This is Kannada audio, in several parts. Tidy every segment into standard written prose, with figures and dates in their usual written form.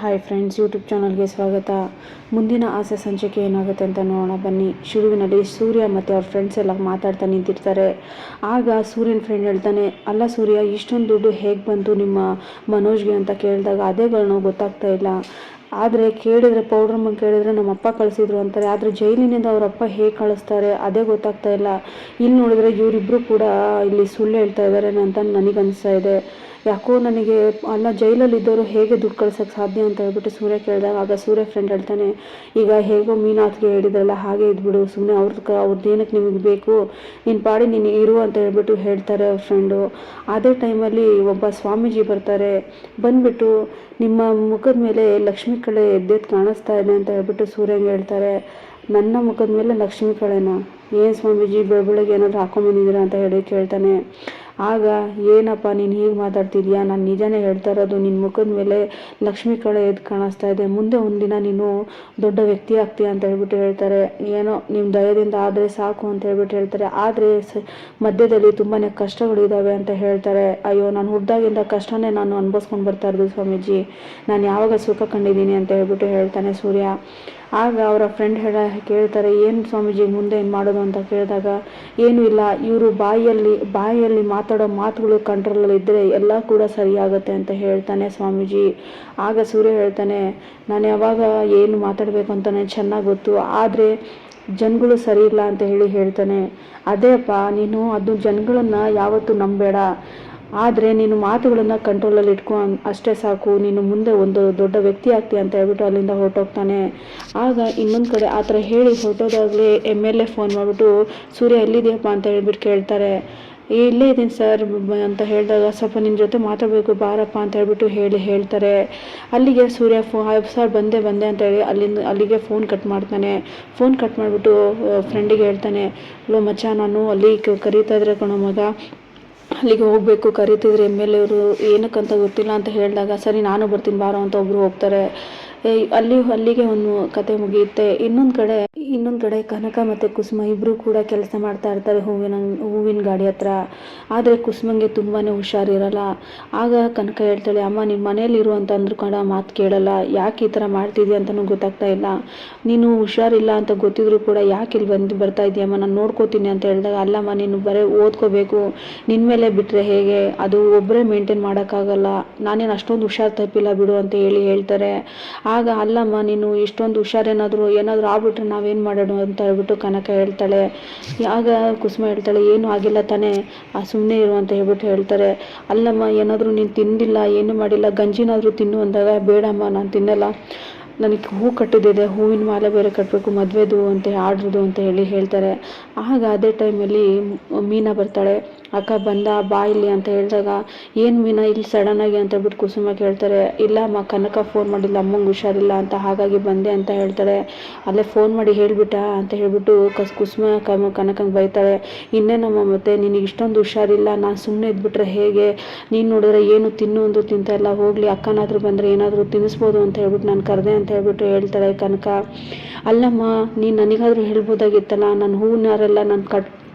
ಹಾಯ್ ಫ್ರೆಂಡ್ಸ್, ಯೂಟ್ಯೂಬ್ ಚಾನಲ್ಗೆ ಸ್ವಾಗತ. ಮುಂದಿನ ಆಸೆ ಸಂಚಿಕೆ ಏನಾಗುತ್ತೆ ಅಂತ ನೋಡೋಣ ಬನ್ನಿ. ಶುರುವಿನಲ್ಲಿ ಸೂರ್ಯ ಮತ್ತು ಅವ್ರ ಫ್ರೆಂಡ್ಸ್ ಎಲ್ಲ ಮಾತಾಡ್ತಾ ನಿಂತಿರ್ತಾರೆ. ಆಗ ಸೂರ್ಯನ ಫ್ರೆಂಡ್ ಹೇಳ್ತಾನೆ, ಅಲ್ಲ ಸೂರ್ಯ, ಇಷ್ಟೊಂದು ದುಡ್ಡು ಹೇಗೆ ಬಂತು ನಿಮ್ಮ ಮನೋಜ್ಗೆ ಅಂತ ಕೇಳಿದಾಗ ಅದೇಗಳನ್ನೋ ಗೊತ್ತಾಗ್ತಾ ಇಲ್ಲ. ಆದರೆ ಕೇಳಿದರೆ ಪೌಡ್ರಮ್ಮಂಗೆ ಕೇಳಿದರೆ ನಮ್ಮ ಅಪ್ಪ ಕಳಿಸಿದ್ರು ಅಂತಾರೆ. ಆದರೆ ಜೈಲಿನಿಂದ ಅವರಪ್ಪ ಹೇಗೆ ಕಳಿಸ್ತಾರೆ ಅದೇ ಗೊತ್ತಾಗ್ತಾ ಇಲ್ಲ. ಇಲ್ಲಿ ನೋಡಿದ್ರೆ ಇವರಿಬ್ಬರು ಕೂಡ ಇಲ್ಲಿ ಸುಳ್ಳು ಹೇಳ್ತಾ ಇದ್ದಾರೆ ಅಂತ ನನಗನ್ನಿಸ್ತಾ ಇದೆ. ಯಾಕೋ ನನಗೆ ಅಲ್ಲ, ಜೈಲಲ್ಲಿದ್ದವರು ಹೇಗೆ ದುಡ್ಡು ಕಳ್ಸೋಕ್ಕೆ ಸಾಧ್ಯ ಅಂತ ಹೇಳ್ಬಿಟ್ಟು ಸೂರ್ಯ ಕೇಳಿದಾಗ ಆಗ ಸೂರ್ಯ ಫ್ರೆಂಡ್ ಹೇಳ್ತಾನೆ, ಈಗ ಹೇಗೋ ಮೀನಾತ್ಗೆ ಹೇಳಿದ್ರಲ್ಲ ಹಾಗೆ ಇದ್ಬಿಡು, ಸುಮ್ಮನೆ ಅವ್ರದ್ದು ಏನಕ್ಕೆ ನಿಮಗೆ ಬೇಕು, ನಿನ್ನ ಪಾಡಿ ನೀನು ಇರು ಅಂತ ಹೇಳ್ಬಿಟ್ಟು ಹೇಳ್ತಾರೆ ಅವ್ರ ಫ್ರೆಂಡು. ಅದೇ ಟೈಮಲ್ಲಿ ಒಬ್ಬ ಸ್ವಾಮೀಜಿ ಬರ್ತಾರೆ. ಬಂದುಬಿಟ್ಟು ನಿಮ್ಮ ಮುಖದ ಮೇಲೆ ಲಕ್ಷ್ಮಿ ಕಳೆ ಎದ್ದೆದ್ದು ಕಾಣಿಸ್ತಾ ಇದೆ ಅಂತ ಹೇಳ್ಬಿಟ್ಟು ಸೂರ್ಯಂಗೆ ಹೇಳ್ತಾರೆ. ನನ್ನ ಮುಖದ ಮೇಲೆ ಲಕ್ಷ್ಮಿ ಕಳೆನ? ಏನು ಸ್ವಾಮೀಜಿ ಬೆಳಗ್ಗೆ ಏನಾದರೂ ಹಾಕೊಂಬಂದಿದ್ದೀರಾ ಅಂತ ಹೇಳಿ ಕೇಳ್ತಾನೆ. ಆಗ ಏನಪ್ಪ ನೀನು ಹೀಗೆ ಮಾತಾಡ್ತಿದ್ಯಾ, ನಾನು ನಿಜನೇ ಹೇಳ್ತಾ ಇರೋದು, ನಿನ್ನ ಮುಖದ ಮೇಲೆ ಲಕ್ಷ್ಮಿ ಕಳೆ ಎದ್ದು ಕಾಣಿಸ್ತಾ ಇದೆ, ಮುಂದೆ ಒಂದಿನ ನೀನು ದೊಡ್ಡ ವ್ಯಕ್ತಿ ಆಗ್ತೀಯ ಅಂತ ಹೇಳ್ಬಿಟ್ಟು ಹೇಳ್ತಾರೆ. ಏನೋ ನಿಮ್ಮ ದಯದಿಂದ ಆದರೆ ಸಾಕು ಅಂತ ಹೇಳ್ಬಿಟ್ಟು ಹೇಳ್ತಾರೆ. ಆದರೆ ಮಧ್ಯದಲ್ಲಿ ತುಂಬಾ ಕಷ್ಟಗಳಿದ್ದಾವೆ ಅಂತ ಹೇಳ್ತಾರೆ. ಅಯ್ಯೋ, ನಾನು ಹುಡ್ದಾಗಿಂದ ಕಷ್ಟನೇ ನಾನು ಅನುಭವಿಸ್ಕೊಂಡು ಬರ್ತಾ ಇರೋದು ಸ್ವಾಮೀಜಿ, ನಾನು ಯಾವಾಗ ಸುಖ ಕಂಡಿದ್ದೀನಿ ಅಂತ ಹೇಳ್ಬಿಟ್ಟು ಹೇಳ್ತಾನೆ ಸೂರ್ಯ. ಆಗ ಅವರ ಫ್ರೆಂಡ್ ಕೇಳ್ತಾರೆ, ಏನು ಸ್ವಾಮೀಜಿ ಮುಂದೆ ಏನು ಮಾಡೋದು ಅಂತ ಕೇಳಿದಾಗ, ಏನೂ ಇಲ್ಲ, ಇವರು ಬಾಯಿಯಲ್ಲಿ ಮಾತಾಡೋ ಮಾತುಗಳು ಕಂಟ್ರೋಲಲ್ಲಿ ಇದ್ದರೆ ಎಲ್ಲ ಕೂಡ ಸರಿಯಾಗುತ್ತೆ ಅಂತ ಹೇಳ್ತಾನೆ ಸ್ವಾಮೀಜಿ. ಆಗ ಸೂರ್ಯ ಹೇಳ್ತಾನೆ, ನಾನು ಯಾವಾಗ ಏನು ಮಾತಾಡಬೇಕು ಅಂತ ನನಗೆ ಚೆನ್ನಾಗಿ ಗೊತ್ತು, ಆದರೆ ಜನಗಳು ಸರಿ ಇಲ್ಲ ಅಂತ ಹೇಳ್ತಾನೆ. ಅದೇ ಅಪ್ಪ, ನೀನು ಅದು ಜನಗಳನ್ನು ಯಾವತ್ತೂ ನಂಬೇಡ, ಆದರೆ ನೀನು ಮಾತುಗಳನ್ನು ಕಂಟ್ರೋಲಲ್ಲಿ ಇಟ್ಕೊ, ಅಷ್ಟೇ ಸಾಕು, ನೀನು ಮುಂದೆ ಒಂದು ದೊಡ್ಡ ವ್ಯಕ್ತಿ ಆಗ್ತೀಯ ಅಂತ ಹೇಳ್ಬಿಟ್ಟು ಅಲ್ಲಿಂದ ಹೊರಟೋಗ್ತಾನೆ. ಆಗ ಇನ್ನೊಂದು ಕಡೆ ಆ ಥರ ಹೇಳಿ ಹೊರಟೋದಾಗಲೇ MLA ಫೋನ್ ಮಾಡಿಬಿಟ್ಟು, ಸೂರ್ಯ ಎಲ್ಲಿದೆಯಪ್ಪ ಅಂತ ಹೇಳ್ಬಿಟ್ಟು ಕೇಳ್ತಾರೆ. ಇಲ್ಲೇ ಇದ್ದೀನಿ ಸರ್ ಅಂತ ಹೇಳಿದಾಗ, ಸ್ವಲ್ಪ ನಿನ್ನ ಜೊತೆ ಮಾತಾಡಬೇಕು ಬಾರಪ್ಪ ಅಂತ ಹೇಳ್ಬಿಟ್ಟು ಹೇಳ್ತಾರೆ. ಅಲ್ಲಿಗೆ ಸೂರ್ಯ ಸರ್ ಬಂದೆ ಅಂತ ಹೇಳಿ ಅಲ್ಲಿಗೆ ಫೋನ್ ಕಟ್ ಮಾಡ್ತಾನೆ. ಫೋನ್ ಕಟ್ ಮಾಡಿಬಿಟ್ಟು ಫ್ರೆಂಡಿಗೆ ಹೇಳ್ತಾನೆ, ಲೋ ಮಚ್ಚ, ನಾನು ಅಲ್ಲಿ ಕರೀತಾ ಇದ್ರೆ ಕಣೋ ಮಗ, ಅಲ್ಲಿಗೆ ಹೋಗಬೇಕು, ಕರೀತಿದ್ರೆ MLA ಅವರು, ಏನಕ್ಕಂತ ಗೊತ್ತಿಲ್ಲ ಅಂತ ಹೇಳಿದಾಗ, ಸರಿ ನಾನು ಬರ್ತೀನಿ ಬಾರೋ ಅಂತ ಒಬ್ಬರು ಹೋಗ್ತಾರೆ. ಅಲ್ಲಿಗೆ ಒಂದು ಕತೆ ಮುಗಿಯುತ್ತೆ. ಇನ್ನೊಂದು ಕಡೆ ಕನಕ ಮತ್ತು ಕುಸುಮ ಇಬ್ಬರು ಕೂಡ ಕೆಲಸ ಮಾಡ್ತಾ ಇರ್ತಾರೆ ಹೂವಿನ ಗಾಡಿ ಹತ್ರ. ಆದರೆ ಕುಸುಮಂಗೆ ತುಂಬಾ ಹುಷಾರಿರಲ್ಲ. ಆಗ ಕನಕ ಹೇಳ್ತಾಳೆ, ಅಮ್ಮ ನಿಮ್ಮ ಮನೇಲಿ ಇರು ಅಂತ ಅಂದ್ರು ಕೂಡ ಮಾತು ಕೇಳಲ್ಲ, ಯಾಕೆ ಈ ಥರ ಮಾಡ್ತಿದ್ಯಾ ಅಂತಲೂ ಗೊತ್ತಾಗ್ತಾ ಇಲ್ಲ, ನೀನು ಹುಷಾರಿಲ್ಲ ಅಂತ ಗೊತ್ತಿದ್ರು ಕೂಡ ಯಾಕೆ ಇಲ್ಲಿ ಬರ್ತಾ ಇದೆಯಮ್ಮ, ನಾನು ನೋಡ್ಕೋತೀನಿ ಅಂತ ಹೇಳಿದಾಗ, ಅಲ್ಲಮ್ಮ ನೀನು ಬರೀ ಓದ್ಕೋಬೇಕು, ನಿನ್ನ ಮೇಲೆ ಬಿಟ್ಟರೆ ಹೇಗೆ, ಅದು ಒಬ್ಬರೇ ಮೇಂಟೈನ್ ಮಾಡೋಕ್ಕಾಗಲ್ಲ, ನಾನೇನು ಅಷ್ಟೊಂದು ಹುಷಾರು ತಪ್ಪಿಲ್ಲ ಬಿಡು ಅಂತ ಹೇಳ್ತಾರೆ. ಆಗ ಅಲ್ಲಮ್ಮ, ನೀನು ಇಷ್ಟೊಂದು ಹುಷಾರೇನಾದರೂ ಆಗ್ಬಿಟ್ರೆ ನಾವೇನು ಮಾಡೋಣ ಅಂತ ಹೇಳ್ಬಿಟ್ಟು ಕನಕ ಹೇಳ್ತಾಳೆ. ಆಗ ಕುಸುಮ ಹೇಳ್ತಾಳೆ, ಏನೂ ಆಗಿಲ್ಲ ತಾನೇ, ಸುಮ್ಮನೆ ಇರು ಅಂತ ಹೇಳ್ಬಿಟ್ಟು ಹೇಳ್ತಾರೆ. ಅಲ್ಲಮ್ಮ, ಏನಾದರೂ ನೀನು ತಿಂದಿಲ್ಲ, ಏನು ಮಾಡಿಲ್ಲ, ಗಂಜಿನಾದರೂ ತಿನ್ನು ಅಂದಾಗ, ಬೇಡಮ್ಮ ನಾನು ತಿನ್ನಲ್ಲ, ನನಗೆ ಹೂ ಕಟ್ಟಿದ್ದಿದೆ, ಹೂವಿನ ಮಾಲೆ ಬೇರೆ ಕಟ್ಟಬೇಕು, ಮದುವೆದು ಅಂತ ಆರ್ಡ್ರದು ಅಂತ ಹೇಳ್ತಾರೆ. ಆಗ ಅದೇ ಟೈಮಲ್ಲಿ ಮೀನಾ ಬರ್ತಾಳೆ. ಅಕ್ಕ ಬಂದ ಬಾ ಇಲ್ಲಿ ಅಂತ ಹೇಳಿದಾಗ, ಏನು ಮೀನಾ ಇಲ್ಲಿ ಸಡನ್ನಾಗಿ ಅಂತ ಹೇಳ್ಬಿಟ್ಟು ಕುಸುಮ ಕೇಳ್ತಾರೆ. ಇಲ್ಲ ಅಮ್ಮ, ಕನಕ ಫೋನ್ ಮಾಡಿಲ್ಲ, ಅಮ್ಮಂಗೆ ಹುಷಾರಿಲ್ಲ ಅಂತ, ಹಾಗಾಗಿ ಬಂದೆ ಅಂತ ಹೇಳ್ತಾಳೆ. ಅಲ್ಲೇ ಫೋನ್ ಮಾಡಿ ಹೇಳಿಬಿಟ್ಟ ಅಂತ ಹೇಳ್ಬಿಟ್ಟು ಕುಸುಮ ಕನಕಂಗೆ ಬೈತಾಳೆ. ಇನ್ನೇನಮ್ಮ ಮತ್ತೆ ನಿನಗೆ ಇಷ್ಟೊಂದು ಹುಷಾರಿಲ್ಲ, ನಾನು ಸುಮ್ಮನೆ ಇದ್ಬಿಟ್ರೆ ಹೇಗೆ, ನೀನು ನೋಡಿದ್ರೆ ಏನು ತಿನ್ನು ಅಂದರೂ ತಿಂತ ಇಲ್ಲ, ಹೋಗಲಿ ಅಕ್ಕನಾದರೂ ಬಂದರೆ ಏನಾದರೂ ತಿನ್ನಿಸ್ಬೋದು ಅಂತ ಹೇಳ್ಬಿಟ್ಟು ನಾನು ಕರೆದೆ ಅಂತ ಹೇಳ್ಬಿಟ್ಟು ಹೇಳ್ತಾಳೆ ಕನಕ. ಅಲ್ಲಮ್ಮ, ನೀನು ನನಗಾದರೂ ಹೇಳ್ಬೋದಾಗಿತ್ತಲ್ಲ, ನಾನು ಹೂವಿನಾರೆಲ್ಲ ನಾನು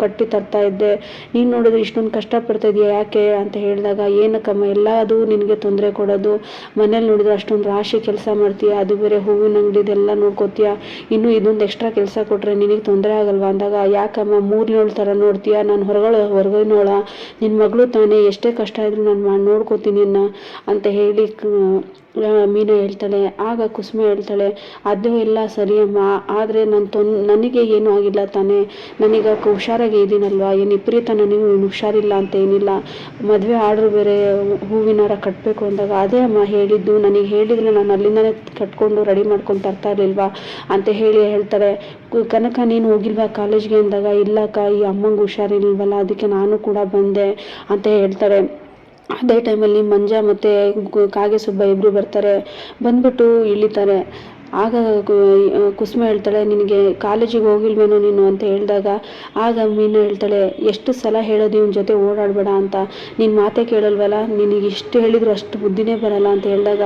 ಕಟ್ಟಿ ತರ್ತಾ ಇದ್ದೆ, ನೀನು ನೋಡಿದ್ರೆ ಇಷ್ಟೊಂದು ಕಷ್ಟಪಡ್ತಾ ಇದೆಯಾ ಯಾಕೆ ಅಂತ ಹೇಳಿದಾಗ, ಏನಕ್ಕಮ್ಮ ಎಲ್ಲ ಅದು ನಿನಗೆ ತೊಂದರೆ ಕೊಡೋದು, ಮನೇಲಿ ನೋಡಿದ್ರೆ ಅಷ್ಟೊಂದು ರಾಶಿ ಕೆಲಸ ಮಾಡ್ತೀಯ, ಅದು ಬೇರೆ ಹೂವಿನ ಅಂಗಡಿದೆಲ್ಲ ನೋಡ್ಕೋತೀಯ, ಇನ್ನು ಇದೊಂದು ಎಕ್ಸ್ಟ್ರಾ ಕೆಲಸ ಕೊಟ್ಟರೆ ನಿನಗೆ ತೊಂದರೆ ಆಗಲ್ವಾ ಅಂದಾಗ, ಯಾಕಮ್ಮ ಮೂರನೇಳು ಥರ ನೋಡ್ತೀಯ, ನಾನು ಹೊರಗಿನೋಳ, ನಿನ್ನ ಮಗಳು ತಾನೇ, ಎಷ್ಟೇ ಕಷ್ಟ ಇದ್ರೂ ನಾನು ನೋಡ್ಕೋತೀನಿ ಅಂತ ಹೇಳಿ ಮೀನಾ ಹೇಳ್ತಾಳೆ. ಆಗ ಕುಸುಮ ಹೇಳ್ತಾಳೆ, ಅದು ಎಲ್ಲ ಸರಿಯಮ್ಮ, ಆದರೆ ನನಗೆ ಏನೂ ಆಗಿಲ್ಲ ತಾನೇ, ನನಗೆ ಹುಷಾರಾಗಿ ಇದ್ದೀನಲ್ವಾ, ಏನು ವಿಪರೀತ ನನಗೆ ಹುಷಾರಿಲ್ಲ ಅಂತ ಏನಿಲ್ಲ, ಮದುವೆ ಆರ್ಡ್ರ್ ಬೇರೆ ಹೂವಿನಾರ ಕಟ್ಟಬೇಕು ಅಂದಾಗ, ಅದೇ ಅಮ್ಮ ಹೇಳಿದ್ದು, ನನಗೆ ಹೇಳಿದರೆ ನಾನು ಅಲ್ಲಿಂದನೇ ಕಟ್ಕೊಂಡು ರೆಡಿ ಮಾಡ್ಕೊಂಡು ತರ್ತಾ ಇರಲಿಲ್ವಾ ಅಂತ ಹೇಳ್ತಾರೆ. ಕನಕ, ನೀನು ಹೋಗಿಲ್ವಾ ಕಾಲೇಜ್ಗೆ ಅಂದಾಗ, ಇಲ್ಲಕ್ಕ, ಈ ಅಮ್ಮಂಗೆ ಹುಷಾರಿಲ್ವಲ್ಲ, ಅದಕ್ಕೆ ನಾನು ಕೂಡ ಬಂದೆ ಅಂತ ಹೇಳ್ತಾರೆ. ಅದೇ ಟೈಮಲ್ಲಿ ಮಂಜ ಮತ್ತು ಕಾಗೆ ಸುಬ್ಬ ಇಬ್ಬರು ಬರ್ತಾರೆ. ಬಂದ್ಬಿಟ್ಟು ಇಳಿತಾರೆ. ಆಗ ಕುಸುಮ ಹೇಳ್ತಾಳೆ, ನಿನಗೆ ಕಾಲೇಜಿಗೆ ಹೋಗಿಲ್ವೇನೋ ನೀನು ಅಂತ ಹೇಳಿದಾಗ, ಆಗ ಮೀನಾ ಹೇಳ್ತಾಳೆ, ಎಷ್ಟು ಸಲ ಹೇಳೋದು ಇವನ ಜೊತೆ ಓಡಾಡಬೇಡ ಅಂತ, ನಿನ್ನ ಮಾತೇ ಕೇಳಲ್ವಲ್ಲ, ನಿನಗೆ ಇಷ್ಟು ಹೇಳಿದ್ರು ಅಷ್ಟು ಬುದ್ಧಿನೇ ಬರಲ್ಲ ಅಂತ ಹೇಳಿದಾಗ,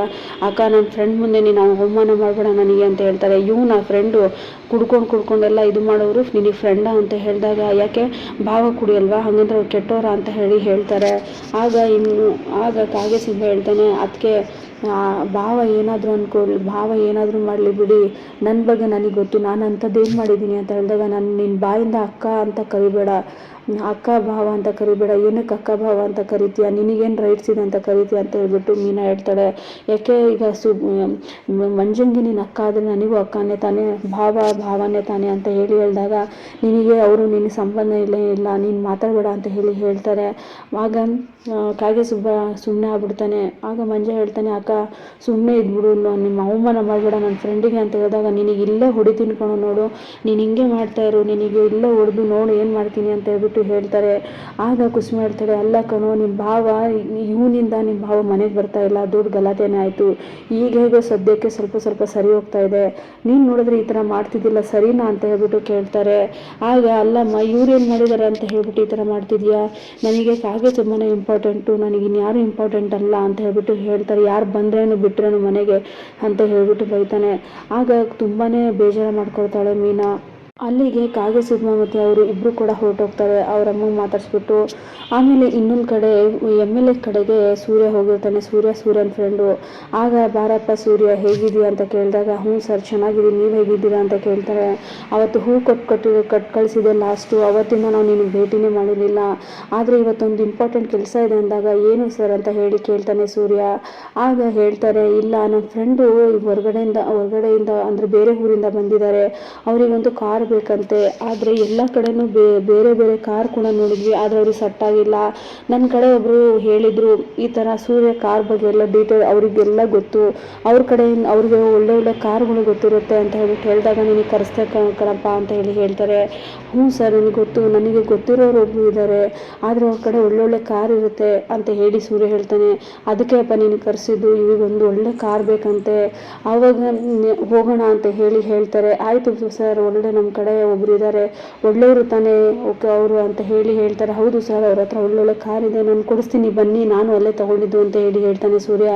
ಅಕ್ಕ ನನ್ನ ಫ್ರೆಂಡ್ ಮುಂದೆ ನೀನು ಅವಮಾನ ಮಾಡಬೇಡ ನನಗೆ ಅಂತ ಹೇಳ್ತಾರೆ. ಇವನ ಫ್ರೆಂಡು ಕುಡ್ಕೊಂಡೆಲ್ಲ ಇದು ಮಾಡೋರು ನಿನಗೆ ಫ್ರೆಂಡ ಅಂತ ಹೇಳಿದಾಗ, ಯಾಕೆ ಭಾವ ಕುಡಿಯಲ್ವಾ, ಹಾಗಂದ್ರೆ ಅವ್ರು ಕೆಟ್ಟೋರ ಅಂತ ಹೇಳ್ತಾರೆ. ಆಗ ಕಾಗೆ ಸಿಬ್ಬ ಹೇಳ್ತಾನೆ, ಅದಕ್ಕೆ ಭಾವ ಏನಾದರೂ ಅಂದ್ಕೊಳ್ಳಿ, ಭಾವ ಏನಾದರೂ ಮಾಡಲಿ ಬಿಡಿ, ನನ್ನ ಬಗ್ಗೆ ನನಗೆ ಗೊತ್ತು, ನಾನು ಅಂಥದ್ದೇನು ಮಾಡಿದ್ದೀನಿ ಅಂತ ಹೇಳಿದಾಗ, ನಾನು ನಿನ್ನ ಬಾಯಿಂದ ಅಕ್ಕ ಅಂತ ಕರಿಬೇಡ, ಅಕ್ಕ ಭಾವ ಅಂತ ಕರಿಬೇಡ, ಏನಕ್ಕೆ ಅಕ್ಕ ಭಾವ ಅಂತ ಕರಿತೀಯ, ನಿನಗೇನು ರೈಟ್ಸ್ ಇದೆ ಅಂತ ಕರಿತೀಯ ಅಂತ ಹೇಳ್ಬಿಟ್ಟು ಮೀನಾ ಹೇಳ್ತಾಳೆ. ಯಾಕೆ ಈಗ ಮಂಜಂಗೆ ನೀನು ಅಕ್ಕ ಆದರೆ ನನಗೂ ಅಕ್ಕನೇ ತಾನೇ, ಭಾವನೇ ತಾನೇ ಅಂತ ಹೇಳಿದಾಗ, ನಿನಗೆ ಅವರು ನಿನ್ನ ಸಂಬಂಧ ಇಲ್ಲ, ನೀನು ಮಾತಾಡಬೇಡ ಅಂತ ಹೇಳ್ತಾರೆ. ಆಗ ಕಾಗೆ ಸುಮ್ಮನೆ ಆಗ್ಬಿಡ್ತಾನೆ. ಆಗ ಮಂಜ ಹೇಳ್ತಾನೆ, ಅಕ್ಕ ಸುಮ್ಮನೆ ಇದ್ಬಿಡು, ನಿಮ್ಮ ಅವಮಾನ ಮಾಡಬೇಡ ನನ್ನ ಫ್ರೆಂಡಿಗೆ ಅಂತ ಹೇಳಿದಾಗ, ನಿನಗೆ ಇಲ್ಲೇ ಹೊಡಿತೀನಿ ಕಣೋ, ನೋಡು ನೀನು ಹಿಂಗೆ ಮಾಡ್ತಾ ಇರು, ನಿನಗೆ ಇಲ್ಲೇ ಹೊಡೆದು ನೋಡು ಏನು ಮಾಡ್ತೀನಿ ಅಂತ ಹೇಳ್ಬಿಟ್ಟು ಹೇಳ್ತಾರೆ. ಆಗ ಕುಸುಮ ಹೇಳ್ತಾಳೆ, ಅಲ್ಲ ಕಣೋ, ನಿಮ್ಮ ಭಾವ ಇವನಿಂದ ನಿಮ್ಮ ಭಾವ ಮನೆಗೆ ಬರ್ತಾ ಇಲ್ಲ, ದೊಡ್ಡ ಗಲಾಟೆನೇ ಆಯಿತು, ಈಗ ಹೇಗೋ ಸದ್ಯಕ್ಕೆ ಸ್ವಲ್ಪ ಸರಿ ಹೋಗ್ತಾ ಇದೆ, ನೀನು ನೋಡಿದ್ರೆ ಈ ಥರ ಮಾಡ್ತಿದ್ದಿಲ್ಲ ಸರಿನಾ ಅಂತ ಹೇಳ್ಬಿಟ್ಟು ಕೇಳ್ತಾರೆ. ಆಗ ಅಲ್ಲಮ್ಮ ಇವ್ರೇನು ಮಾಡಿದ್ದಾರೆ ಅಂತ ಹೇಳ್ಬಿಟ್ಟು ಈ ಥರ ಮಾಡ್ತಿದ್ಯಾ, ನನಗೆ ಕಾಗೆ ತುಂಬಾ ಇಂಪಾರ್ಟೆಂಟು, ನನಗೆ ಇನ್ಯಾರು ಇಂಪಾರ್ಟೆಂಟ್ ಅಲ್ಲ ಅಂತ ಹೇಳ್ಬಿಟ್ಟು ಹೇಳ್ತಾರೆ. ಯಾರು ಬಂದ್ರೇನು ಬಿಟ್ರೇನು ಮನೆಗೆ ಅಂತ ಹೇಳ್ಬಿಟ್ಟು ಬೈತಾನೆ. ಆಗ ತುಂಬಾ ಬೇಜಾರು ಮಾಡ್ಕೊಳ್ತಾಳೆ ಮೀನಾ. ಅಲ್ಲಿಗೆ ಕಾಗೆ ಸುಬ್ರಹ್ಮಣ್ಯ ಅವರು ಇಬ್ಬರು ಕೂಡ ಹೊರಟೋಗ್ತಾರೆ, ಅವ್ರ ಅಮ್ಮಗೆ ಮಾತಾಡಿಸ್ಬಿಟ್ಟು. ಆಮೇಲೆ ಇನ್ನೊಂದು ಕಡೆ MLA ಕಡೆಗೆ ಸೂರ್ಯ ಹೋಗಿರ್ತಾನೆ, ಸೂರ್ಯನ ಫ್ರೆಂಡು. ಆಗ ಬಾರಪ್ಪ ಸೂರ್ಯ ಹೇಗಿದೆಯಾ ಅಂತ ಕೇಳಿದಾಗ, ಹ್ಞೂ ಸರ್ ಚೆನ್ನಾಗಿದ್ದೀನಿ, ನೀವು ಹೇಗಿದ್ದೀರಾ ಅಂತ ಕೇಳ್ತಾರೆ. ಅವತ್ತು ಹೂ ಕೊಟ್ಟು ಕಳಿಸಿದೆ ಲಾಸ್ಟು, ಅವತ್ತಿಂದ ನಾವು ನಿನಗೆ ಭೇಟಿನೇ ಮಾಡಿರಲಿಲ್ಲ, ಆದರೆ ಇವತ್ತೊಂದು ಇಂಪಾರ್ಟೆಂಟ್ ಕೆಲಸ ಇದೆ ಅಂದಾಗ, ಏನು ಸರ್ ಅಂತ ಹೇಳಿ ಕೇಳ್ತಾನೆ ಸೂರ್ಯ. ಆಗ ಹೇಳ್ತಾರೆ, ಇಲ್ಲ ನನ್ನ ಫ್ರೆಂಡು ಹೊರಗಡೆಯಿಂದ ಅಂದರೆ ಬೇರೆ ಊರಿಂದ ಬಂದಿದ್ದಾರೆ, ಅವರಿಗಂತೂ ಕಾರ್ ಬೇಕಂತೆ, ಆದರೆ ಎಲ್ಲ ಕಡೆನೂ ಬೇರೆ ಕಾರ್ ಕೂಡ ನೋಡಿದ್ವಿ, ಆದರೆ ಅವ್ರಿಗೆ ಸೆಟ್ ಆಗಿಲ್ಲ. ನನ್ನ ಕಡೆ ಒಬ್ಬರು ಹೇಳಿದರು, ಈ ಥರ ಸೂರ್ಯ ಕಾರ್ ಬಗ್ಗೆ ಎಲ್ಲ ಡೀಟೇಲ್ ಅವರಿಗೆಲ್ಲ ಗೊತ್ತು, ಅವ್ರ ಕಡೆಯಿಂದ ಅವ್ರಿಗೆ ಒಳ್ಳೆ ಕಾರ್ಗಳು ಗೊತ್ತಿರುತ್ತೆ ಅಂತ ಹೇಳ್ಬಿಟ್ಟು ಹೇಳಿದಾಗ, ನಿನಗೆ ಕರೆಸ್ತೆ ಕಣಪ್ಪ ಅಂತ ಹೇಳ್ತಾರೆ. ಹ್ಞೂ ಸರ್ ನನಗೆ ಗೊತ್ತು, ನನಗೆ ಗೊತ್ತಿರೋರು ಒಬ್ಬರು ಇದ್ದಾರೆ, ಆದರೆ ಅವ್ರ ಕಡೆ ಒಳ್ಳೊಳ್ಳೆ ಕಾರ್ ಇರುತ್ತೆ ಅಂತ ಹೇಳಿ ಸೂರ್ಯ ಹೇಳ್ತಾನೆ. ಅದಕ್ಕೆ ಅಪ್ಪ ನೀನು ಕರೆಸಿದ್ದು, ಇವಾಗೊಂದು ಒಳ್ಳೆ ಕಾರ್ ಬೇಕಂತೆ, ಆವಾಗ ಹೋಗೋಣ ಅಂತ ಹೇಳ್ತಾರೆ. ಆಯಿತು ಸರ್, ಒಳ್ಳೆ ನಮ್ಮ ಕಡೆ ಒಬ್ರು ಇದ್ದಾರೆ, ಒಳ್ಳೆಯವರು ತಾನೇ, ಓಕೆ ಅವರು ಅಂತ ಹೇಳ್ತಾರೆ. ಹೌದು ಸರ್, ಅವ್ರ ಹತ್ರ ಒಳ್ಳೊಳ್ಳೆ ಕಾರ್ ಇದೆ, ನಾನು ಕೊಡಿಸ್ತೀನಿ ಬನ್ನಿ, ನಾನು ಅಲ್ಲೇ ತಗೊಂಡಿದ್ದು ಅಂತ ಹೇಳ್ತಾನೆ ಸೂರ್ಯ.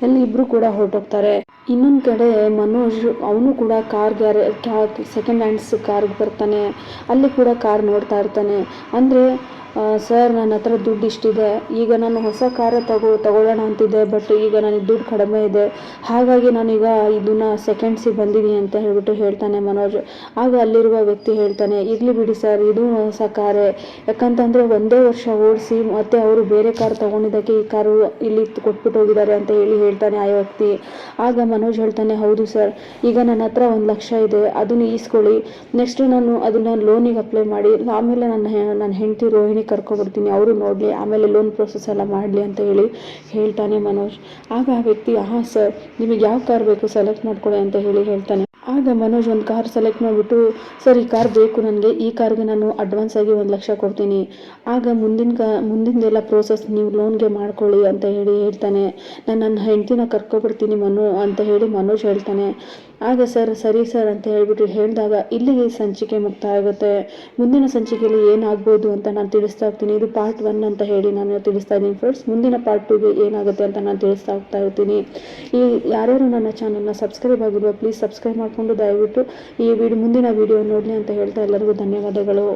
ಎಲ್ಲ ಇಬ್ಬರು ಕೂಡ ಹೊರಟೋಗ್ತಾರೆ. ಇನ್ನೊಂದು ಕಡೆ ಮನೋಜ್ ಅವನು ಕೂಡ ಸೆಕೆಂಡ್ ಹ್ಯಾಂಡ್ಸ್ ಕಾರ್ಗೆ ಬರ್ತಾನೆ. ಅಲ್ಲಿ ಕೂಡ ಕಾರ್ ನೋಡ್ತಾ ಇರ್ತಾನೆ. ಅಂದರೆ ಸರ್ ನನ್ನ ಹತ್ರ ದುಡ್ಡು ಇಷ್ಟಿದೆ, ಈಗ ನಾನು ಹೊಸ ಕಾರೇ ತಗೊಳ್ಳೋಣ ಅಂತಿದ್ದೆ, ಬಟ್ ಈಗ ನನಗೆ ದುಡ್ಡು ಕಡಿಮೆ ಇದೆ, ಹಾಗಾಗಿ ನಾನೀಗ ಇದನ್ನು ಸೆಕೆಂಡ್ಸಿಗೆ ಬಂದಿದ್ದೀನಿ ಅಂತ ಹೇಳ್ಬಿಟ್ಟು ಹೇಳ್ತಾನೆ ಮನೋಜ್. ಆಗ ಅಲ್ಲಿರುವ ವ್ಯಕ್ತಿ ಹೇಳ್ತಾನೆ, ಇರಲಿ ಬಿಡಿ ಸರ್, ಇದು ಹೊಸ ಕಾರೇ, ಯಾಕಂತಂದರೆ ಒಂದೇ ವರ್ಷ ಓಡಿಸಿ ಮತ್ತೆ ಅವರು ಬೇರೆ ಕಾರ್ ತೊಗೊಂಡಿದ್ದಕ್ಕೆ ಈ ಕಾರು ಇಲ್ಲಿ ಕೊಟ್ಬಿಟ್ಟು ಹೋಗಿದ್ದಾರೆ ಅಂತ ಹೇಳ್ತಾನೆ ಆ ವ್ಯಕ್ತಿ. ಆಗ ಮನೋಜ್ ಹೇಳ್ತಾನೆ, ಹೌದು ಸರ್, ಈಗ ನನ್ನ ಹತ್ರ 1 ಲಕ್ಷ ಇದೆ, ಅದನ್ನು ಈಸ್ಕೊಳ್ಳಿ, ನೆಕ್ಸ್ಟ್ ನಾನು ಅದನ್ನು ಲೋನಿಗೆ ಅಪ್ಲೈ ಮಾಡಿ, ಆಮೇಲೆ ನನ್ನ ಹೆಂಡತಿ ರೋಹಿಣಿ ಕರ್ಕೊಬಿಡ್ತೀನಿ, ಅವರು ನೋಡಲಿ, ಆಮೇಲೆ ಲೋನ್ ಪ್ರೊಸೆಸ್ ಎಲ್ಲ ಮಾಡಲಿ ಅಂತ ಹೇಳ್ತಾನೆ ಮನೋಜ್. ಆಗ ಆ ವ್ಯಕ್ತಿ, ಹಾಂ ಸರ್, ನಿಮಗೆ ಯಾವ ಕಾರ್ ಬೇಕು ಸೆಲೆಕ್ಟ್ ಮಾಡ್ಕೊಳ್ಳಿ ಅಂತ ಹೇಳ್ತಾನೆ. ಆಗ ಮನೋಜ್ ಒಂದು ಕಾರ್ ಸೆಲೆಕ್ಟ್ ಮಾಡಿಬಿಟ್ಟು, ಸರ್ ಈ ಕಾರ್ ಬೇಕು ನನಗೆ, ಈ ಕಾರ್ಗೆ ನಾನು ಅಡ್ವಾನ್ಸ್ ಆಗಿ 1 ಲಕ್ಷ ಕೊಡ್ತೀನಿ, ಆಗ ಮುಂದಿಂದೆಲ್ಲ ಪ್ರೋಸೆಸ್ ನೀವು ಲೋನ್ಗೆ ಮಾಡ್ಕೊಳ್ಳಿ ಅಂತ ಹೇಳ್ತಾನೆ. ನಾನು ನನ್ನ ಹೆಂಡ್ತಿನ ಕರ್ಕೊಬಿಡ್ತೀನಿ ಅಂತ ಮನೋಜ್ ಹೇಳ್ತಾನೆ. ಆಗ ಸರಿ ಸರ್ ಅಂತ ಹೇಳಿದಾಗ ಇಲ್ಲಿಗೆ ಸಂಚಿಕೆ ಮುಕ್ತಾಯ ಆಗುತ್ತೆ. ಮುಂದಿನ ಸಂಚಿಕೆಯಲ್ಲಿ ಏನಾಗ್ಬೋದು ಅಂತ ನಾನು ತಿಳಿಸ್ತಾ ಹೋಗ್ತೀನಿ. ಇದು ಪಾರ್ಟ್ 1 ಅಂತ ನಾನು ತಿಳಿಸ್ತಾ ಇದ್ದೀನಿ ಫ್ರೆಂಡ್ಸ್. ಮುಂದಿನ ಪಾರ್ಟ್ 2ಗೆ ಏನಾಗುತ್ತೆ ಅಂತ ನಾನು ತಿಳಿಸ್ತಾ ಹೋಗ್ತಾ ಇರ್ತೀನಿ. ಯಾರ್ಯಾರು ನನ್ನ ಚಾನಲ್ನ ಸಬ್ಸ್ಕ್ರೈಬ್ ಆಗಿರುವ ಪ್ಲೀಸ್ ಸಬ್ಸ್ಕ್ರೈಬ್ ಮಾಡಿಕೊಂಡು ದಯವಿಟ್ಟು ಈ ಮುಂದಿನ ವಿಡಿಯೋ ನೋಡಲಿ ಅಂತ ಹೇಳ್ತಾ ಎಲ್ಲರಿಗೂ ಧನ್ಯವಾದಗಳು.